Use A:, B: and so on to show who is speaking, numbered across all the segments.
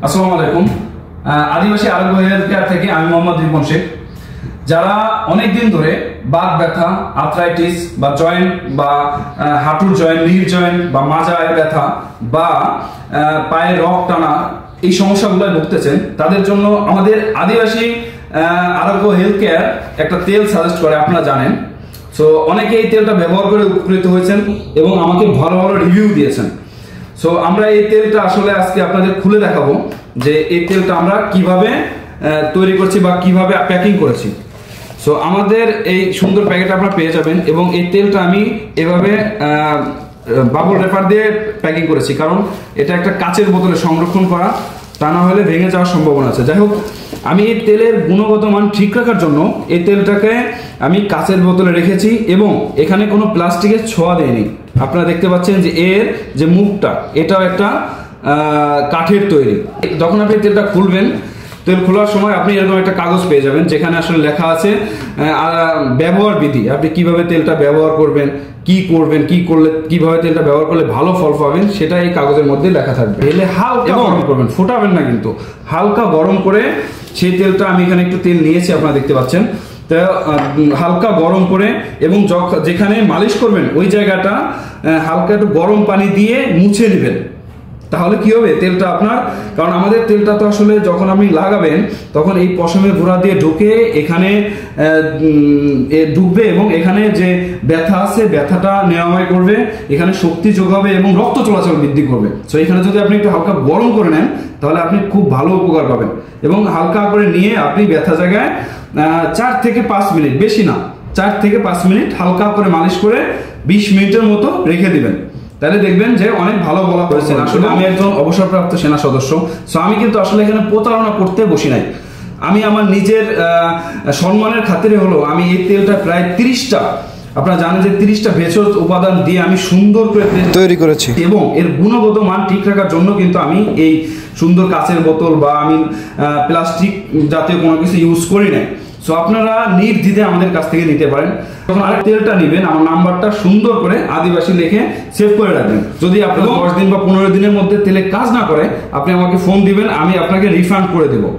A: আসসালামু আলাইকুম। আদিবাসী আরোগ্য হেলথ কেয়ার থেকে আমি মোহাম্মদ রিপন শেখ। যারা অনেক দিন ধরে বাত ব্যথা, আর্থ্রাইটিস বা জয়েন্ট বা হাঁটুর জয়েন্ট, নীল জয়েন্ট বা মাজায় ব্যথা বা পায়ে রক টানা এই সমস্যাগুলো ভুগতেছেন, তাদের জন্য আমাদের আদিবাসী আরোগ্য হেলথ কেয়ার একটা তেল সাজেস্ট করে, আপনারা জানেন। সো অনেকে এই তেলটা ব্যবহার করে উপকৃত হয়েছেন এবং আমাকে ভালো ভালো রিভিউ দিয়েছেন। সো আমরা এই তেলটা আসলে আজকে আপনাদের খুলে দেখাবো যে এই তেলটা আমরা কিভাবে তৈরি করছি বা কিভাবে প্যাকিং করেছি। সো আমাদের এই সুন্দর প্যাকেট আপনারা পেয়ে যাবেন এবং এই তেলটা আমি এভাবে বাবল র্যাপার দিয়ে প্যাকিং করেছি, কারণ এটা একটা কাচের বোতলে সংরক্ষণ করা, তা না হলে ভেঙে যাওয়ার সম্ভাবনা আছে। যাই হোক, আমি এই তেলের গুণগত মান ঠিক রাখার জন্য এই তেলটাকে আমি কাচের বোতলে রেখেছি এবং এখানে কোনো প্লাস্টিকের ছোঁয়া দেয়নি। আপনারা দেখতে পাচ্ছেন যে এর যে মুখটা, এটাও একটা কাঠের তৈরি। যখন আপনি তেলটা খুলবেন, তেল খোলার সময় আপনি এরকম একটা কাগজ পেয়ে যাবেন যেখানে আসলে লেখা আছে ব্যবহার বিধি, আপনি কিভাবে তেলটা ব্যবহার করবেন, কি করবেন, কি করলে কিভাবে তেলটা ব্যবহার করলে ভালো ফল পাবেন, সেটা এই কাগজের মধ্যে লেখা থাকবে। এলে হালকা গরম করবেন, ফোটাবেন না কিন্তু, হালকা গরম করে সেই তেলটা, আমি এখানে একটু তেল নিয়েছি আপনারা দেখতে পাচ্ছেন, তো হালকা গরম করে এবং যেখানে মালিশ করবেন ওই জায়গাটা হালকা একটু গরম পানি দিয়ে মুছে নেবেন। তাহলে কি হবে, তেলটা আপনার, কারণ আমাদের তেলটা তো আসলে যখন আপনি লাগাবেন তখন এই পশমের গোড়া দিয়ে ঢুকে এখানে ঢুকবে এবং এখানে যে ব্যথা আছে ব্যথাটা নিরাময় করবে, এখানে শক্তি যোগাবে এবং রক্ত চলাচল বৃদ্ধি করবে। সো এখানে যদি আপনি একটু হালকা গরম করে নেন তাহলে আপনি খুব ভালো উপকার পাবেন। এবং হালকা করে নিয়ে আপনি ব্যথা জায়গায় 4 থেকে 5 মিনিট, বেশি না, 4 থেকে 5 মিনিট হালকা করে মালিশ করে 20 মিনিটের মতো রেখে দিবেন। তাহলে দেখবেন যে অনেক ভালো বলা হয়েছে। আসলে আমি একজন অবসরপ্রাপ্ত সেনা সদস্য, সো আমি কিন্তু আসলে এখানে প্রতারণা করতে বসি নাই। আমি আমার নিজের সম্মানের খাতিরে হলো আমি এই তেলটা প্রায় 30টা, আপনারা জানেন যে 30টা ভেষজ উপাদান দিয়ে আমি সুন্দর করে তৈরি করেছি এবং এর গুণগত মান ঠিক রাখার জন্য কিন্তু আমি এই সুন্দর কাচের বোতল বা আমি প্লাস্টিক জাতীয় কোনো কিছু ইউজ করি নাই। সো আপনারা নির্দ্বিধায় আমাদের কাছ থেকে নিতে পারেন। যখন আরেক তেলটা নেবেন, আমার নাম্বারটা সুন্দর করে আদিবাসী লিখে সেভ করে রাখবেন। যদি আপনার 10 দিন বা 15 দিনের মধ্যে তেলে কাজ না করে, আপনি আমাকে ফোন দিবেন, আমি আপনাকে রিফান্ড করে দেবো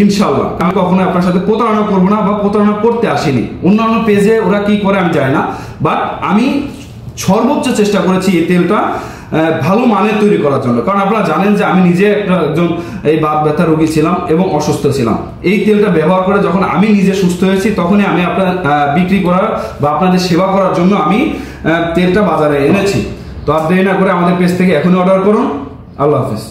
A: ইনশাল্লাহ। আমি কখনো আপনার সাথে প্রতারণা করবো না বা প্রতারণা করতে আসিনি। অন্যান্য পেজে ওরা কি করে আমি জানি না, বাট আমি সর্বোচ্চ চেষ্টা করেছি এই তেলটা ভালো মানের তৈরি করার জন্য। কারণ আপনারা জানেন যে আমি নিজে একজন এই বাত ব্যথা রোগী ছিলাম এবং অসুস্থ ছিলাম। এই তেলটা ব্যবহার করে যখন আমি নিজে সুস্থ হয়েছি, তখনই আমি আপনার বিক্রি করার বা আপনাদের সেবা করার জন্য আমি তেলটা বাজারে এনেছি। তো আর দেরি না করে আমাদের পেজ থেকে এখনই অর্ডার করুন। আল্লাহ হাফিজ।